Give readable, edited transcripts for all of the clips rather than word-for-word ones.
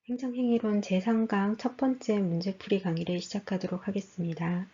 행정행위론 제3강 첫 번째 문제풀이 강의를 시작하도록 하겠습니다.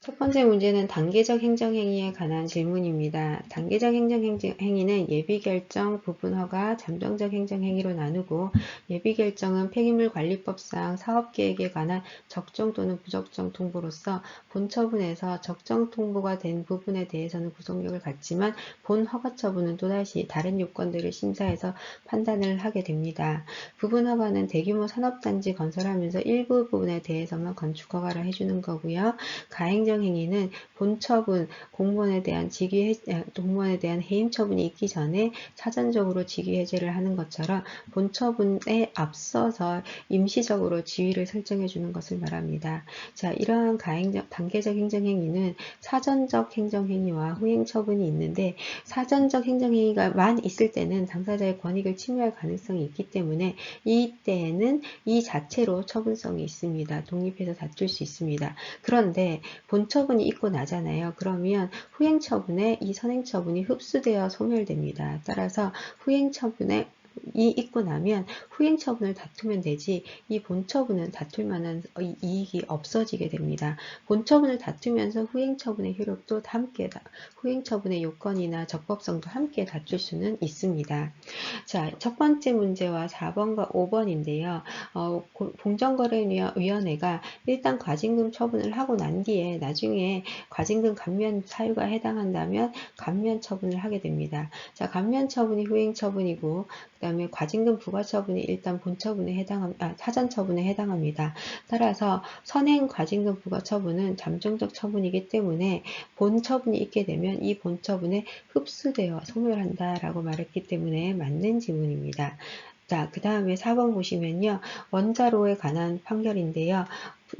첫 번째 문제는 단계적 행정행위에 관한 질문입니다. 단계적 행정행위는 예비결정, 부분허가, 잠정적 행정행위로 나누고 예비결정은 폐기물관리법상 사업계획에 관한 적정 또는 부적정 통보로서 본처분에서 적정 통보가 된 부분에 대해서는 구속력을 갖지만 본허가처분은 또다시 다른 요건들을 심사해서 판단을 하게 됩니다. 부분허가는 대규모 산업단지 건설하면서 일부 부분에 대해서만 건축허가를 해주는 거고요. 가행정행위는 본처분, 공무원에 대한 공무원에 대한 해임 처분이 있기 전에 사전적으로 직위 해제를 하는 것처럼 본처분에 앞서서 임시적으로 지위를 설정해 주는 것을 말합니다. 자, 이러한 단계적 행정행위는 사전적 행정행위와 후행 처분이 있는데 사전적 행정행위가만 있을 때는 당사자의 권익을 침해할 가능성이 있기 때문에 이때에는 이 자체로 처분성이 있습니다. 독립해서 다툴 수 있습니다. 그런데 본처분이 있고 나잖아요. 그러면 후행처분에 이 선행처분이 흡수되어 소멸됩니다. 따라서 후행처분에 있고 나면 후행처분을 다투면 되지 이 본처분은 다툴 만한 이익이 없어지게 됩니다. 본처분을 다투면서 후행처분의 효력도 함께 후행처분의 요건이나 적법성도 함께 다툴 수는 있습니다. 자, 첫 번째 문제와 4번과 5번인데요. 공정거래위원회가 일단 과징금 처분을 하고 난 뒤에 나중에 과징금 감면 사유가 해당한다면 감면 처분을 하게 됩니다. 자, 감면 처분이 후행 처분이고 그 다음에 과징금 부과 처분이 일단 사전 처분에 해당합니다. 따라서 선행 과징금 부과 처분은 잠정적 처분이기 때문에 본 처분이 있게 되면 이 본 처분에 흡수되어 소멸한다라고 말했기 때문에 맞는 지문입니다. 자, 그 다음에 4번 보시면요. 원자로에 관한 판결인데요.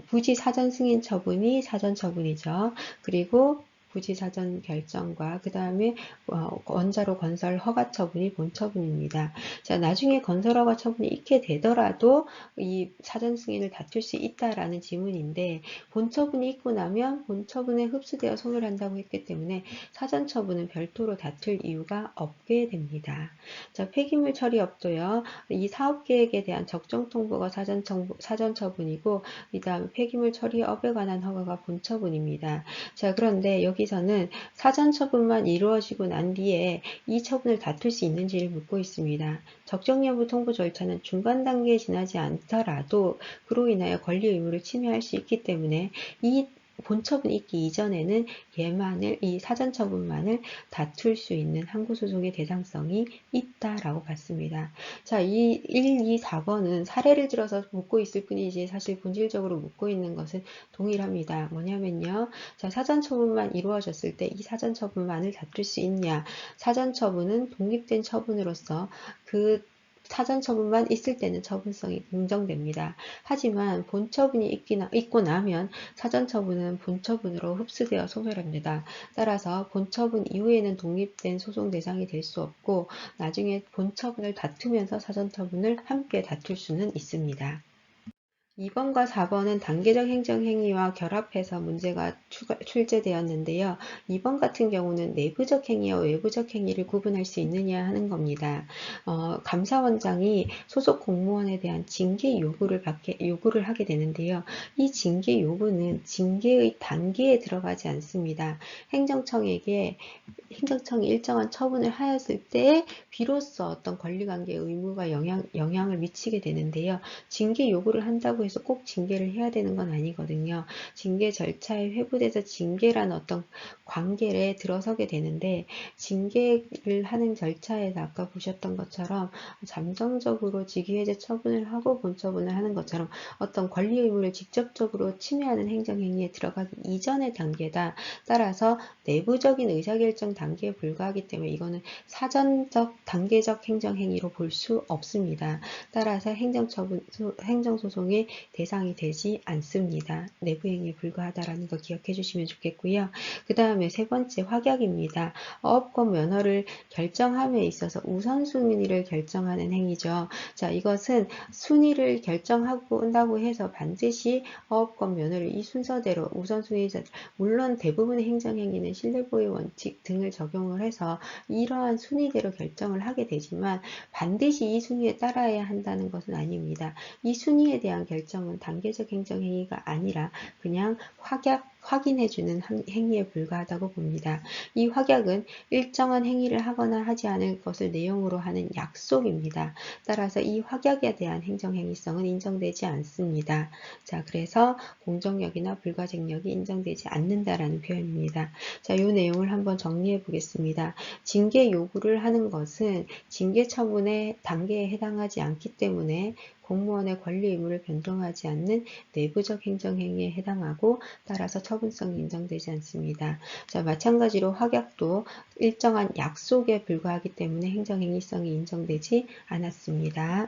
부지 사전 승인 처분이 사전 처분이죠. 그리고 부지 사전 결정과 그 다음에 원자로 건설 허가 처분이 본 처분입니다. 자, 나중에 건설 허가 처분이 있게 되더라도 이 사전 승인을 다툴 수 있다라는 지문인데 본 처분이 있고 나면 본 처분에 흡수되어 소멸한다고 했기 때문에 사전 처분은 별도로 다툴 이유가 없게 됩니다. 자, 폐기물 처리업도요. 이 사업계획에 대한 적정 통보가 사전 처분이고 그 다음 폐기물 처리업에 관한 허가가 본 처분입니다. 자, 그런데 여기서는 사전 처분만 이루어지고 난 뒤에 이 처분을 다툴 수 있는지를 묻고 있습니다. 적정 여부 통보 절차는 중간 단계에 지나지 않더라도 그로 인하여 권리 의무를 침해할 수 있기 때문에 이 본처분이 있기 이전에는 이 사전처분만을 다툴 수 있는 항고소송의 대상성이 있다라고 봤습니다. 자, 이 1, 2, 4번은 사례를 들어서 묻고 있을 뿐이지 사실 본질적으로 묻고 있는 것은 동일합니다. 뭐냐면요. 자, 사전처분만 이루어졌을 때 이 사전처분만을 다툴 수 있냐. 사전처분은 독립된 처분으로서 그 사전처분만 있을 때는 처분성이 긍정됩니다. 하지만 본처분이 있고 나면 사전처분은 본처분으로 흡수되어 소멸합니다. 따라서 본처분 이후에는 독립된 소송 대상이 될 수 없고 나중에 본처분을 다투면서 사전처분을 함께 다툴 수는 있습니다. 2번과 4번은 단계적 행정행위와 결합해서 문제가 출제되었는데요. 2번 같은 경우는 내부적 행위와 외부적 행위를 구분할 수 있느냐 하는 겁니다. 감사원장이 소속 공무원에 대한 징계 요구를 하게 되는데요. 이 징계 요구는 징계의 단계에 들어가지 않습니다. 행정청이 일정한 처분을 하였을 때 비로소 어떤 권리관계 의무가 영향을 미치게 되는데요. 징계 요구를 한다고 해서 꼭 징계를 해야 되는 건 아니거든요. 징계 절차에 회부돼서 징계란 어떤 관계에 들어서게 되는데 징계를 하는 절차에서 아까 보셨던 것처럼 잠정적으로 직위해제 처분을 하고 본처분을 하는 것처럼 어떤 권리 의무를 직접적으로 침해하는 행정행위에 들어가기 이전의 단계다. 따라서 내부적인 의사결정 단계에 불과하기 때문에 이거는 사전적 단계적 행정행위로 볼 수 없습니다. 따라서 행정소송의 대상이 되지 않습니다. 내부행위에 불과하다라는 거 기억해 주시면 좋겠고요. 그 다음에 세 번째 확약입니다. 어업권 면허를 결정함에 있어서 우선순위를 결정하는 행위죠. 자, 이것은 순위를 결정한다고 해서 반드시 어업권 면허를 이 순서대로 우선순위자, 물론 대부분의 행정행위는 신뢰보호 원칙 등을 적용을 해서 이러한 순위대로 결정을 하게 되지만 반드시 이 순위에 따라야 한다는 것은 아닙니다. 이 순위에 대한 결정은 단계적 행정행위가 아니라 그냥 확인해주는 행위에 불과하다고 봅니다. 이 확약은 일정한 행위를 하거나 하지 않을 것을 내용으로 하는 약속입니다. 따라서 이 확약에 대한 행정행위성은 인정되지 않습니다. 자, 그래서 공정력이나 불가쟁력이 인정되지 않는다라는 표현입니다. 자, 이 내용을 한번 정리해 보겠습니다. 징계 요구를 하는 것은 징계 처분의 단계에 해당하지 않기 때문에 공무원의 권리 의무를 변동하지 않는 내부적 행정행위에 해당하고 따라서 처분성이 인정되지 않습니다. 자, 마찬가지로 확약도 일정한 약속에 불과하기 때문에 행정행위성이 인정되지 않았습니다.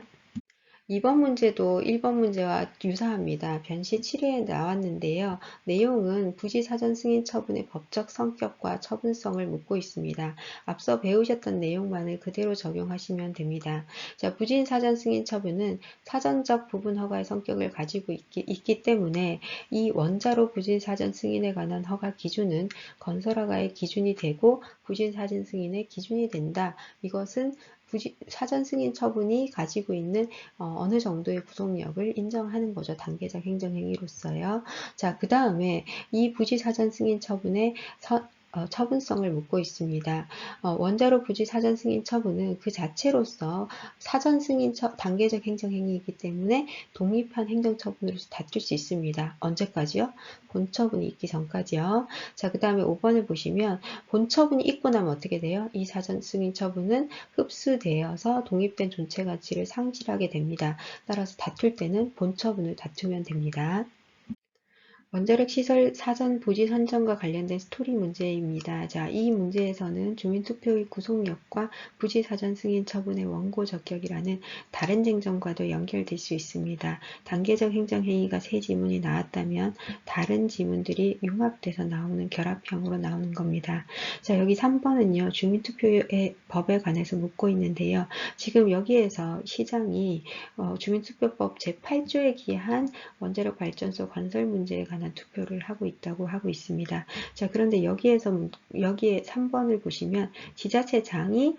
2번 문제도 1번 문제와 유사합니다. 변시 7회에 나왔는데요. 내용은 부지사전 승인 처분의 법적 성격과 처분성을 묻고 있습니다. 앞서 배우셨던 내용만을 그대로 적용하시면 됩니다. 자, 부지사전 승인 처분은 사전적 부분 허가의 성격을 가지고 있기 때문에 이 원자로 부지사전 승인에 관한 허가 기준은 건설허가의 기준이 되고 부지사전 승인의 기준이 된다. 이것은 사전 승인 처분이 가지고 있는 어느 정도의 구속력을 인정하는 거죠. 단계적 행정행위로서요. 자, 그 다음에 이 부지사전 승인 처분의 처분성을 묻고 있습니다. 원자로 부지 사전 승인 처분은 그 자체로서 사전 승인 단계적 행정행위이기 때문에 독립한 행정처분으로서 다툴 수 있습니다. 언제까지요? 본처분이 있기 전까지요. 자, 그 다음에 5번을 보시면 본처분이 있고 나면 어떻게 돼요? 이 사전 승인 처분은 흡수되어서 독립된 존재 가치를 상실하게 됩니다. 따라서 다툴 때는 본처분을 다투면 됩니다. 원자력 시설 사전 부지 선정과 관련된 스토리 문제입니다. 자, 이 문제에서는 주민투표의 구속력과 부지 사전 승인 처분의 원고 적격이라는 다른 쟁점과도 연결될 수 있습니다. 단계적 행정행위가 세 지문이 나왔다면 다른 지문들이 융합돼서 나오는 결합형으로 나오는 겁니다. 자, 여기 3번은요. 주민투표의 법에 관해서 묻고 있는데요. 지금 여기에서 시장이 주민투표법 제8조에 기한 원자력 발전소 건설 문제에 관한 투표를 하고 있다고 하고 있습니다. 자, 그런데 여기에 3번을 보시면 지자체장이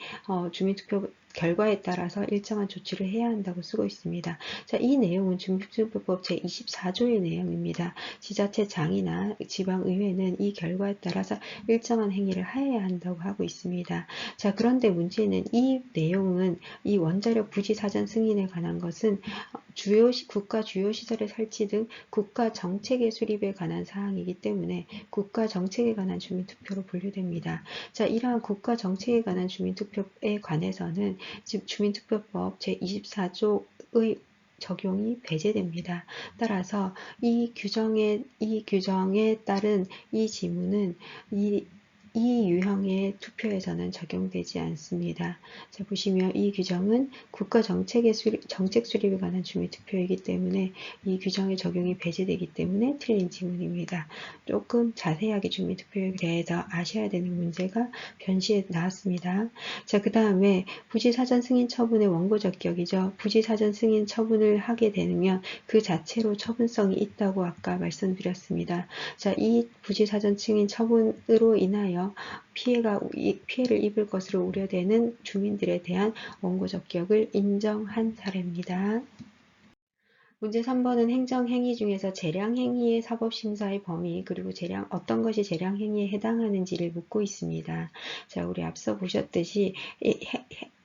주민투표 결과에 따라서 일정한 조치를 해야 한다고 쓰고 있습니다. 자, 이 내용은 주민투표법 제24조의 내용입니다. 지자체장이나 지방의회는 이 결과에 따라서 일정한 행위를 해야 한다고 하고 있습니다. 자, 그런데 문제는 이 내용은 이 원자력 부지 사전 승인에 관한 것은 국가 주요 시설의 설치 등 국가 정책의 수립에 관한 사항이기 때문에 국가 정책에 관한 주민투표로 분류됩니다. 자, 이러한 국가 정책에 관한 주민투표에 관해서는 즉 주민투표법 제24조의 적용이 배제됩니다. 따라서 이 규정에 따른 이 지문은 이 유형의 투표에서는 적용되지 않습니다. 자, 보시면 이 규정은 국가 정책 수립에 관한 주민투표이기 때문에 이 규정의 적용이 배제되기 때문에 틀린 지문입니다. 조금 자세하게 주민투표에 대해서 아셔야 되는 문제가 변시에 나왔습니다. 자, 그 다음에 부지사전 승인 처분의 원고 적격이죠. 부지사전 승인 처분을 하게 되면 그 자체로 처분성이 있다고 아까 말씀드렸습니다. 자, 이 부지사전 승인 처분으로 인하여 피해를 입을 것으로 우려되는 주민들에 대한 원고 적격을 인정한 사례입니다. 문제 3번은 행정행위 중에서 재량행위의 사법심사의 범위 그리고 어떤 것이 재량행위에 해당하는지를 묻고 있습니다. 자, 우리 앞서 보셨듯이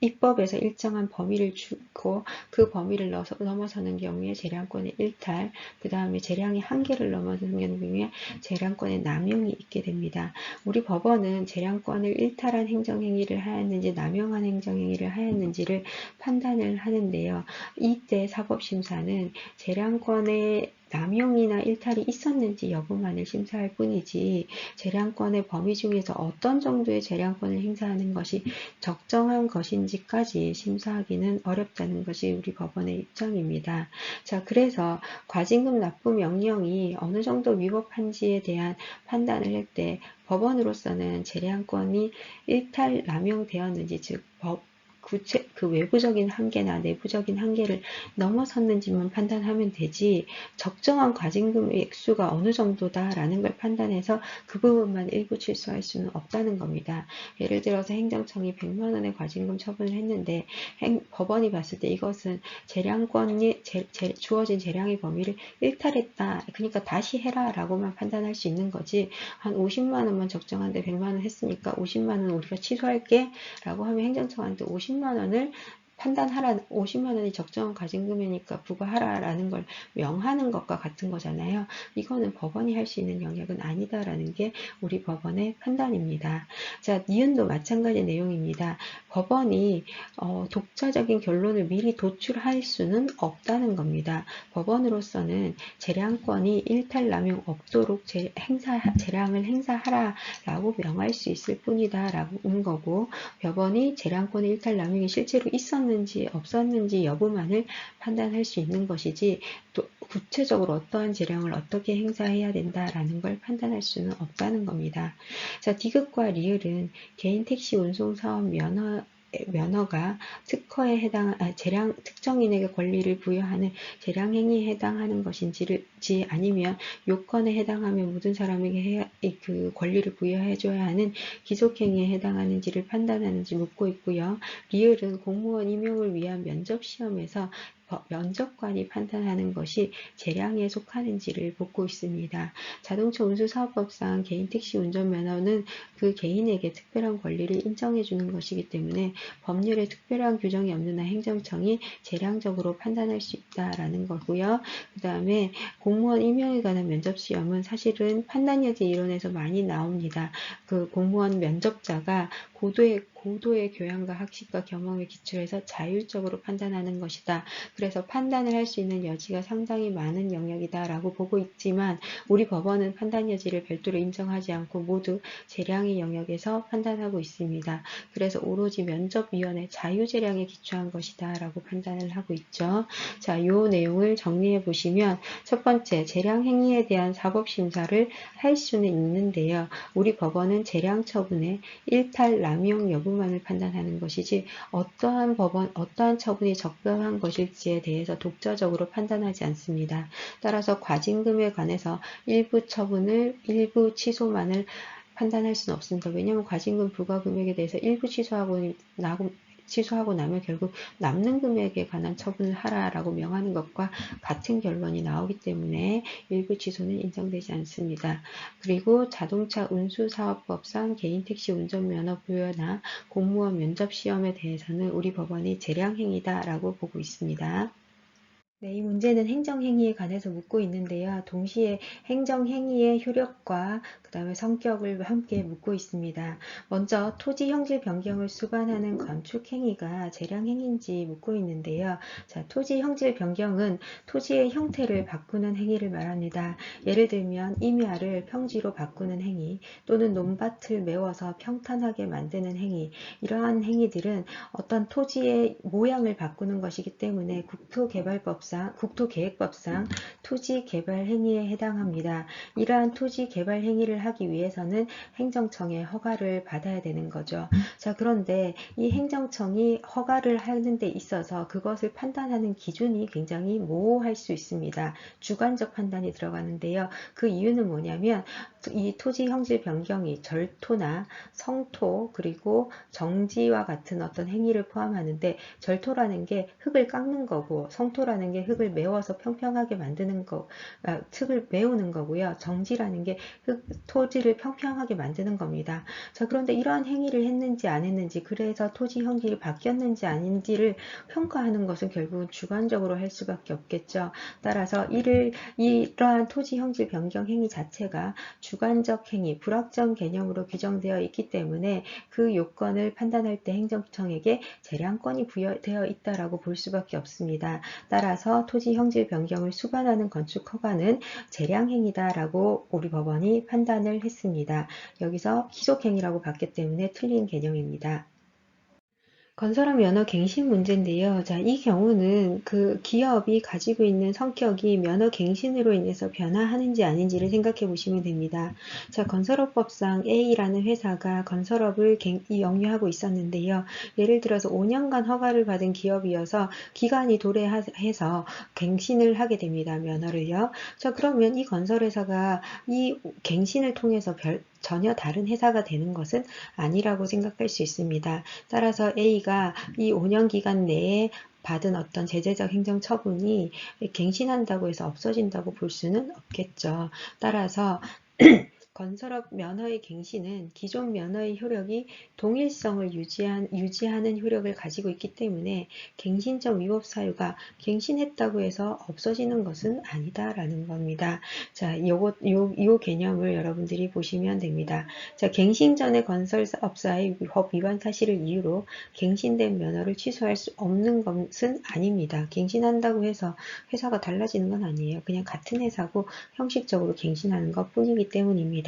입법에서 일정한 범위를 주고 그 범위를 넘어서는 경우에 재량권의 일탈, 그 다음에 재량의 한계를 넘어서는 경우에 재량권의 남용이 있게 됩니다. 우리 법원은 재량권을 일탈한 행정행위를 하였는지 남용한 행정행위를 하였는지를 판단을 하는데요. 이때 사법심사는 재량권의 남용이나 일탈이 있었는지 여부만을 심사할 뿐이지 재량권의 범위 중에서 어떤 정도의 재량권을 행사하는 것이 적정한 것인지까지 심사하기는 어렵다는 것이 우리 법원의 입장입니다. 자, 그래서 과징금 납부 명령이 어느 정도 위법한지에 대한 판단을 할 때 법원으로서는 재량권이 일탈 남용되었는지 즉 그 외부적인 한계나 내부적인 한계를 넘어섰는지만 판단하면 되지 적정한 과징금의 액수가 어느 정도다라는 걸 판단해서 그 부분만 일부 취소할 수는 없다는 겁니다. 예를 들어서 행정청이 100만 원의 과징금 처분을 했는데 법원이 봤을 때 이것은 재량권이 주어진 재량의 범위를 일탈했다. 그러니까 다시 해라 라고만 판단할 수 있는 거지 한 50만 원만 적정한데 100만 원 했으니까 50만 원 우리가 취소할게 라고 하면 행정청한테 50만 원을 판단하라, 50만 원이 적정한 과징금이니까 부과하라라는 걸 명하는 것과 같은 거잖아요. 이거는 법원이 할 수 있는 영역은 아니다라는 게 우리 법원의 판단입니다. 자, 니은도 마찬가지 내용입니다. 법원이 독자적인 결론을 미리 도출할 수는 없다는 겁니다. 법원으로서는 재량권이 일탈남용 없도록 재량을 행사하라라고 명할 수 있을 뿐이다라는 거고 법원이 재량권의 일탈남용이 실제로 있었는지 없었는지 여부만을 판단할 수 있는 것이지 또 구체적으로 어떠한 재량을 어떻게 행사해야 된다라는 걸 판단할 수는 없다는 겁니다. 자, 디귿과 리을은 개인 택시 운송 사업 면허가 특허에 재량 특정인에게 권리를 부여하는 재량 행위에 해당하는 것인지 아니면 요건에 해당하며 모든 사람에게 그 권리를 부여해줘야 하는 기속행위에 해당하는지를 판단하는지 묻고 있고요. 리을은 공무원 임용을 위한 면접시험에서 면접관이 판단하는 것이 재량에 속하는지를 묻고 있습니다. 자동차 운수사업법상 개인 택시 운전면허는 그 개인에게 특별한 권리를 인정해 주는 것이기 때문에 법률에 특별한 규정이 없는 한 행정청이 재량적으로 판단할 수 있다라는 거고요. 그 다음에 공무원 임용에 관한 면접시험은 사실은 판단력의 이론에서 많이 나옵니다. 그 공무원 면접자가 고도의 교양과 학식과 경험에 기초해서 자율적으로 판단하는 것이다. 그래서 판단을 할 수 있는 여지가 상당히 많은 영역이다라고 보고 있지만 우리 법원은 판단 여지를 별도로 인정하지 않고 모두 재량의 영역에서 판단하고 있습니다. 그래서 오로지 면접위원회 자유재량에 기초한 것이다 라고 판단을 하고 있죠. 자, 이 내용을 정리해 보시면 첫 번째, 재량 행위에 대한 사법심사를 할 수는 있는데요. 우리 법원은 재량 처분의 일탈 남용 여부만을 판단하는 것이지 어떠한 처분이 적당한 것일지에 대해서 독자적으로 판단하지 않습니다. 따라서 과징금에 관해서 일부 취소만을 판단할 수는 없습니다. 왜냐하면 과징금 부과 금액에 대해서 일부 취소하고 나면 결국 남는 금액에 관한 처분을 하라라고 명하는 것과 같은 결론이 나오기 때문에 일부 취소는 인정되지 않습니다. 그리고 자동차 운수사업법상 개인택시 운전면허 부여나 공무원 면접시험에 대해서는 우리 법원이 재량행위다라고 보고 있습니다. 네, 이 문제는 행정행위에 관해서 묻고 있는데요. 동시에 행정행위의 효력과 그 다음에 성격을 함께 묻고 있습니다. 먼저 토지 형질 변경을 수반하는 건축행위가 재량행위인지 묻고 있는데요. 자, 토지 형질 변경은 토지의 형태를 바꾸는 행위를 말합니다. 예를 들면 임야를 평지로 바꾸는 행위 또는 논밭을 메워서 평탄하게 만드는 행위 이러한 행위들은 어떤 토지의 모양을 바꾸는 것이기 때문에 국토계획법상 토지 개발 행위에 해당합니다. 이러한 토지 개발 행위를 하기 위해서는 행정청의 허가를 받아야 되는 거죠. 자, 그런데 이 행정청이 허가를 하는 데 있어서 그것을 판단하는 기준이 굉장히 모호할 수 있습니다. 주관적 판단이 들어가는데요. 그 이유는 뭐냐면 이 토지 형질 변경이 절토나 성토 그리고 정지와 같은 어떤 행위를 포함하는데 절토라는 게 흙을 깎는 거고 성토라는 게 흙을 메워서 평평하게 만드는 흙을 메우는 거고요. 정지라는 게 토지를 평평하게 만드는 겁니다. 자, 그런데 이러한 행위를 했는지 안 했는지 그래서 토지 형질이 바뀌었는지 아닌지를 평가하는 것은 결국은 주관적으로 할 수밖에 없겠죠. 따라서 이러한 토지 형질 변경 행위 자체가 주관적 행위, 불확정 개념으로 규정되어 있기 때문에 그 요건을 판단할 때 행정청에게 재량권이 부여되어 있다라고 볼 수밖에 없습니다. 따라서 토지 형질 변경을 수반하는 건축 허가는 재량행위다라고 우리 법원이 판단을 했습니다. 여기서 기속행위라고 봤기 때문에 틀린 개념입니다. 건설업 면허 갱신 문제인데요. 자, 이 경우는 그 기업이 가지고 있는 성격이 면허 갱신으로 인해서 변화하는지 아닌지를 생각해 보시면 됩니다. 자, 건설업법상 A라는 회사가 건설업을 영위하고 있었는데요. 예를 들어서 5년간 허가를 받은 기업이어서 기간이 도래해서 갱신을 하게 됩니다. 면허를요. 자, 그러면 이 건설회사가 이 갱신을 통해서 전혀 다른 회사가 되는 것은 아니라고 생각할 수 있습니다. 따라서 A가 이 5년 기간 내에 받은 어떤 제재적 행정처분이 갱신한다고 해서 없어진다고 볼 수는 없겠죠. 따라서 건설업 면허의 갱신은 기존 면허의 효력이 동일성을 유지하는 효력을 가지고 있기 때문에 갱신적 위법 사유가 갱신했다고 해서 없어지는 것은 아니다라는 겁니다. 자, 요 개념을 여러분들이 보시면 됩니다. 자, 갱신 전에 건설업사의 법 위반 사실을 이유로 갱신된 면허를 취소할 수 없는 것은 아닙니다. 갱신한다고 해서 회사가 달라지는 건 아니에요. 그냥 같은 회사고 형식적으로 갱신하는 것 뿐이기 때문입니다.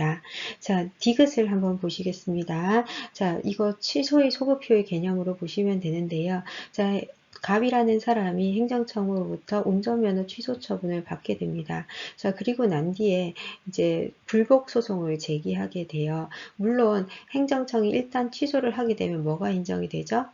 자, 디귿을 한번 보시겠습니다. 자, 이거 취소의 소급효의 개념으로 보시면 되는데요. 자, 갑이라는 사람이 행정청으로부터 운전면허 취소 처분을 받게 됩니다. 자, 그리고 난 뒤에 이제 불복 소송을 제기하게 돼요. 물론 행정청이 일단 취소를 하게 되면 뭐가 인정이 되죠?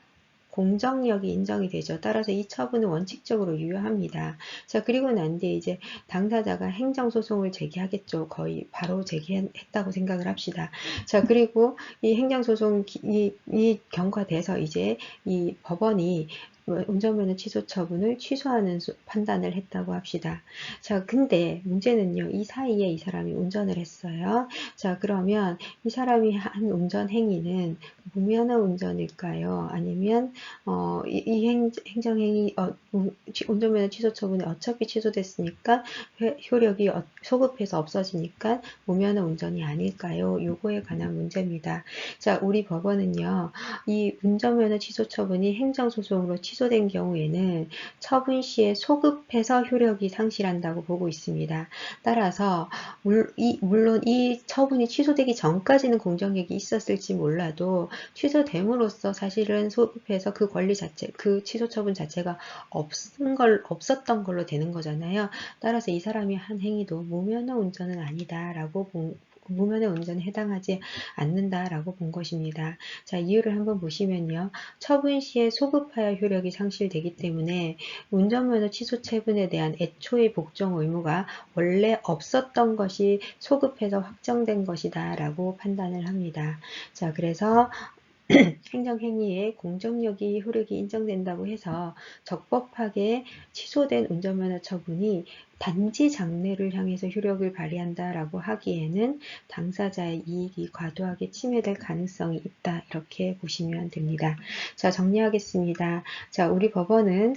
공정력이 인정이 되죠. 따라서 이 처분은 원칙적으로 유효합니다. 자, 그리고 난 뒤에 이제 당사자가 행정소송을 제기하겠죠. 거의 바로 제기했다고 생각을 합시다. 자, 그리고 이 행정소송 이 경과돼서 이제 이 법원이 운전면허 취소 처분을 취소하는 판단을 했다고 합시다. 자, 근데 문제는요. 이 사이에 이 사람이 운전을 했어요. 자, 그러면 이 사람이 한 운전 행위는 무면허 운전일까요? 아니면 이 행정행위 운전면허 취소 처분이 어차피 취소됐으니까 효력이 소급해서 없어지니까 무면허 운전이 아닐까요? 요거에 관한 문제입니다. 자, 우리 법원은요. 이 운전면허 취소 처분이 행정소송으로 취소된 경우에는 처분 시에 소급해서 효력이 상실한다고 보고 있습니다. 따라서 물론 이 처분이 취소되기 전까지는 공정력이 있었을지 몰라도 취소됨으로써 사실은 소급해서 그 권리 자체, 그 취소 처분 자체가 없었던 걸로 되는 거잖아요. 따라서 이 사람이 한 행위도 무면허 운전은 아니다라고 무면허 운전에 해당하지 않는다라고 본 것입니다. 자, 이유를 한번 보시면요. 처분 시에 소급하여 효력이 상실되기 때문에 운전면허 취소 처분에 대한 애초의 복종 의무가 원래 없었던 것이 소급해서 확정된 것이다 라고 판단을 합니다. 자, 그래서 행정행위의 공정력이 효력이 인정된다고 해서 적법하게 취소된 운전면허 처분이 단지 장래를 향해서 효력을 발휘한다라고 하기에는 당사자의 이익이 과도하게 침해될 가능성이 있다. 이렇게 보시면 됩니다. 자, 정리하겠습니다. 자, 우리 법원은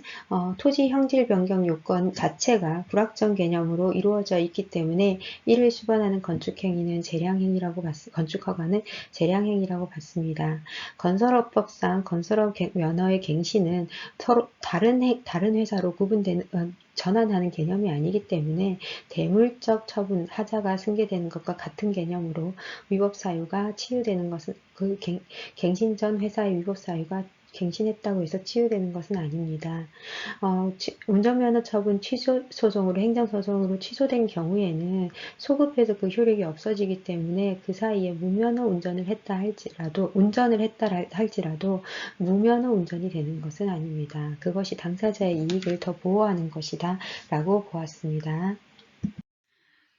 토지 형질 변경 요건 자체가 불확정 개념으로 이루어져 있기 때문에 이를 수반하는 건축행위는 재량행위라고 건축허가는 재량행위라고 봤습니다. 건설업법상 건설업 면허의 갱신은 서로 다른 회사로 전환하는 개념이 아니기 때문에 대물적 처분, 하자가 승계되는 것과 같은 개념으로 위법 사유가 치유되는 것은 그 갱신 전 회사의 위법 사유가 갱신했다고 해서 치유되는 것은 아닙니다. 운전면허 처분 취소 소송으로 행정소송으로 취소된 경우에는 소급해서 그 효력이 없어지기 때문에 그 사이에 무면허 운전을 했다 할지라도 무면허 운전이 되는 것은 아닙니다. 그것이 당사자의 이익을 더 보호하는 것이다 라고 보았습니다.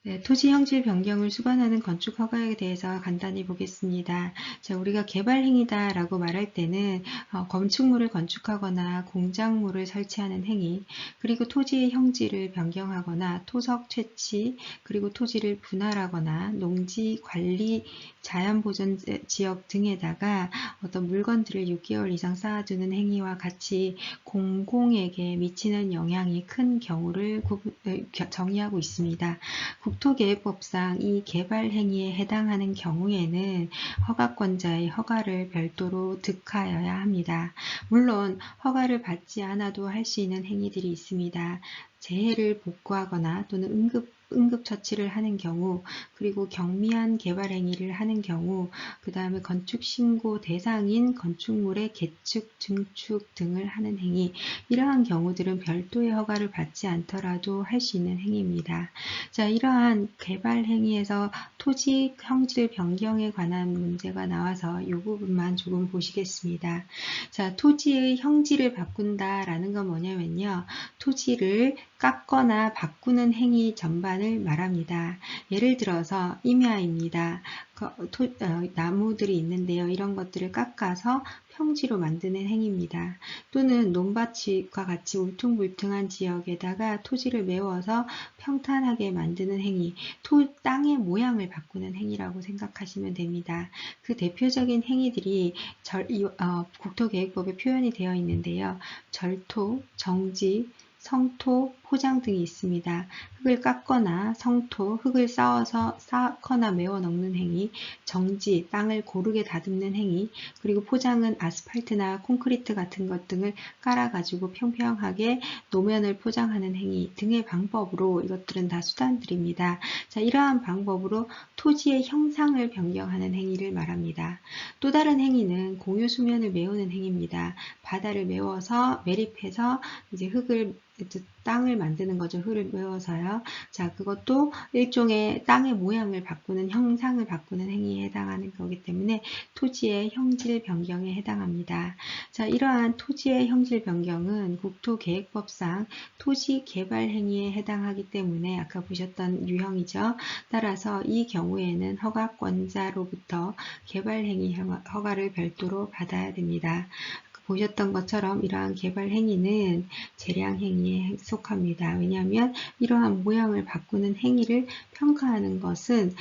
네, 토지 형질 변경을 수반하는 건축 허가에 대해서 간단히 보겠습니다. 자, 우리가 개발행위다 라고 말할 때는 건축물을 건축하거나 공작물을 설치하는 행위, 그리고 토지의 형질을 변경하거나 토석 채취, 그리고 토지를 분할하거나 농지 관리, 자연보전 지역 등에다가 어떤 물건들을 6개월 이상 쌓아두는 행위와 같이 공공에게 미치는 영향이 큰 경우를 정의하고 있습니다. 국토계획법상 이 개발행위에 해당하는 경우에는 허가권자의 허가를 별도로 득하여야 합니다. 물론 허가를 받지 않아도 할 수 있는 행위들이 있습니다. 재해를 복구하거나 또는 응급처치를 하는 경우, 그리고 경미한 개발행위를 하는 경우, 그 다음에 건축신고 대상인 건축물의 개축, 증축 등을 하는 행위, 이러한 경우들은 별도의 허가를 받지 않더라도 할 수 있는 행위입니다. 자, 이러한 개발행위에서 토지 형질 변경에 관한 문제가 나와서 이 부분만 조금 보시겠습니다. 자, 토지의 형질을 바꾼다라는 건 뭐냐면요. 토지를 깎거나 바꾸는 행위 전반을 말합니다. 예를 들어서 임야입니다. 나무들이 있는데요. 이런 것들을 깎아서 평지로 만드는 행위입니다. 또는 논밭과 같이 울퉁불퉁한 지역에다가 토지를 메워서 평탄하게 만드는 행위, 땅의 모양을 바꾸는 행위라고 생각하시면 됩니다. 그 대표적인 행위들이 국토계획법에 표현이 되어 있는데요. 절토, 정지, 성토, 포장 등이 있습니다. 흙을 깎거나 성토, 흙을 쌓거나 메워 넣는 행위, 정지, 땅을 고르게 다듬는 행위, 그리고 포장은 아스팔트나 콘크리트 같은 것 등을 깔아가지고 평평하게 노면을 포장하는 행위 등의 방법으로, 이것들은 다 수단들입니다. 자, 이러한 방법으로 토지의 형상을 변경하는 행위를 말합니다. 또 다른 행위는 공유 수면을 메우는 행위입니다. 바다를 메워서 매립해서 이제 땅을 만드는 거죠. 흙을 메워서요. 자, 그것도 일종의 땅의 모양을 바꾸는, 형상을 바꾸는 행위에 해당하는 거기 때문에 토지의 형질 변경에 해당합니다. 자, 이러한 토지의 형질 변경은 국토계획법상 토지 개발 행위에 해당하기 때문에 아까 보셨던 유형이죠. 따라서 이 경우에는 허가권자로부터 개발 행위 허가를 별도로 받아야 됩니다. 보셨던 것처럼 이러한 개발 행위는 재량 행위에 속합니다. 왜냐하면 이러한 모양을 바꾸는 행위를 평가하는 것은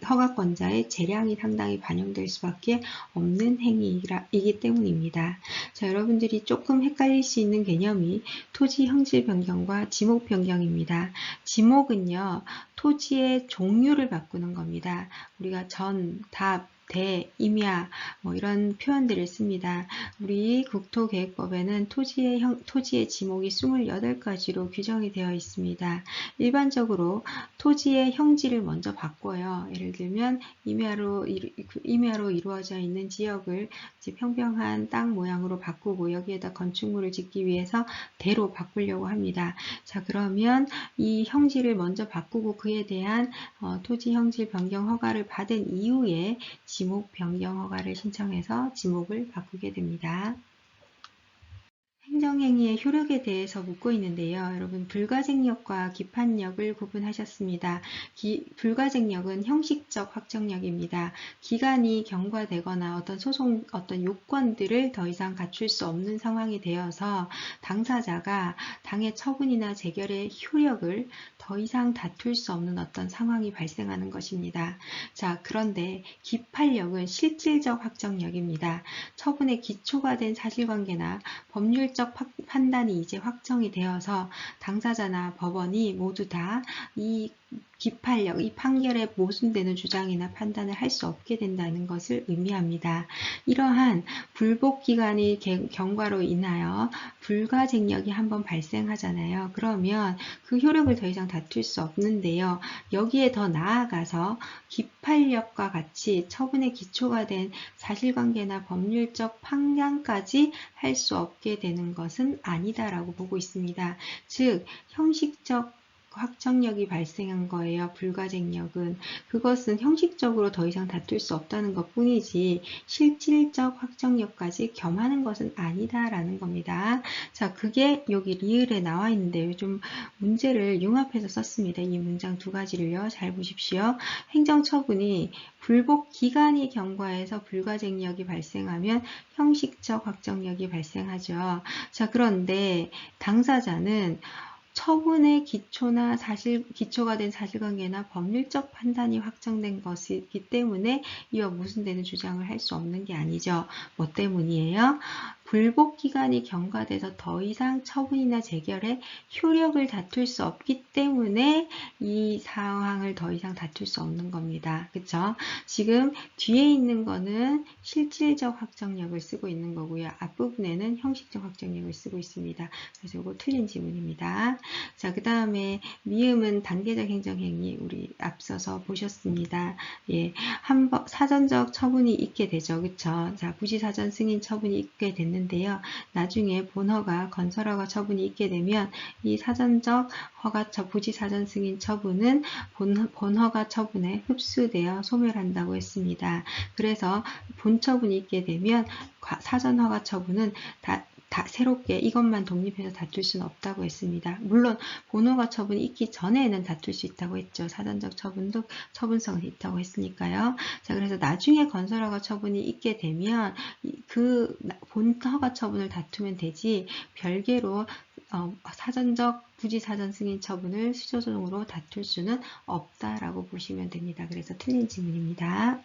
허가권자의 재량이 상당히 반영될 수밖에 없는 행위이기 때문입니다. 자, 여러분들이 조금 헷갈릴 수 있는 개념이 토지 형질 변경과 지목 변경입니다. 지목은요, 토지의 종류를 바꾸는 겁니다. 우리가 전, 답, 대, 임야 이런 표현들을 씁니다. 우리 국토계획법에는 토지의 지목이 28가지로 규정이 되어 있습니다. 일반적으로 토지의 형질을 먼저 바꿔요. 예를 들면 임야로 이루어져 있는 지역을 이제 평평한 땅 모양으로 바꾸고 여기에다 건축물을 짓기 위해서 대로 바꾸려고 합니다. 자, 그러면 이 형질을 먼저 바꾸고 그에 대한 토지 형질 변경 허가를 받은 이후에 지목 변경 허가를 신청해서 지목을 바꾸게 됩니다. 행정행위의 효력에 대해서 묻고 있는데요. 여러분, 불가쟁력과 기판력을 구분하셨습니다. 불가쟁력은 형식적 확정력입니다. 기간이 경과되거나 어떤 요건들을 더 이상 갖출 수 없는 상황이 되어서 당사자가 당의 처분이나 재결의 효력을 더 이상 다툴 수 없는 어떤 상황이 발생하는 것입니다. 자, 그런데 기판력은 실질적 확정력입니다. 처분의 기초가 된 사실관계나 법률적 판단이 이제 확정이 되어서 당사자나 법원이 모두 다 이 기판력, 이 판결에 모순되는 주장이나 판단을 할 수 없게 된다는 것을 의미합니다. 이러한 불복기간의 경과로 인하여 불가쟁력이 한번 발생하잖아요. 그러면 그 효력을 더 이상 다툴 수 없는데요. 여기에 더 나아가서 기판력과 같이 처분의 기초가 된 사실관계나 법률적 판단까지 할 수 없게 되는 것은 아니다라고 보고 있습니다. 즉, 형식적 확정력이 발생한 거예요. 불가쟁력은. 그것은 형식적으로 더 이상 다툴 수 없다는 것 뿐이지 실질적 확정력까지 겸하는 것은 아니다라는 겁니다. 자, 그게 여기 리을에 나와 있는데요. 좀 문제를 융합해서 썼습니다. 이 문장 두 가지를요. 잘 보십시오. 행정처분이 불복 기간이 경과해서 불가쟁력이 발생하면 형식적 확정력이 발생하죠. 자, 그런데 당사자는 처분의 기초가 된 사실관계나 법률적 판단이 확정된 것이기 때문에 이와 모순되는 주장을 할 수 없는 게 아니죠. 뭐 때문이에요? 불복 기간이 경과돼서 더 이상 처분이나 재결의 효력을 다툴 수 없기 때문에 이 상황을 더 이상 다툴 수 없는 겁니다. 그쵸? 지금 뒤에 있는 거는 실질적 확정력을 쓰고 있는 거고요. 앞부분에는 형식적 확정력을 쓰고 있습니다. 그래서 이거 틀린 지문입니다. 자, 그 다음에 미음은 단계적 행정행위 우리 앞서서 보셨습니다. 예, 사전적 처분이 있게 되죠. 그쵸? 자, 부지사전 승인 처분이 있게 됐는데요. 나중에 본허가 건설허가 처분이 있게 되면 이 사전적 부지사전 승인 처분은 본허가 처분에 흡수되어 소멸한다고 했습니다. 그래서 본처분이 있게 되면 사전허가 처분은 새롭게 이것만 독립해서 다툴 수는 없다고 했습니다. 물론 본허가 처분이 있기 전에는 다툴 수 있다고 했죠. 사전적 처분도 처분성이 있다고 했으니까요. 자, 그래서 나중에 건설허가 처분이 있게 되면 그 본허가 처분을 다투면 되지 별개로 사전적 부지사전 승인 처분을 수조정으로 다툴 수는 없다라고 보시면 됩니다. 그래서 틀린 질문입니다.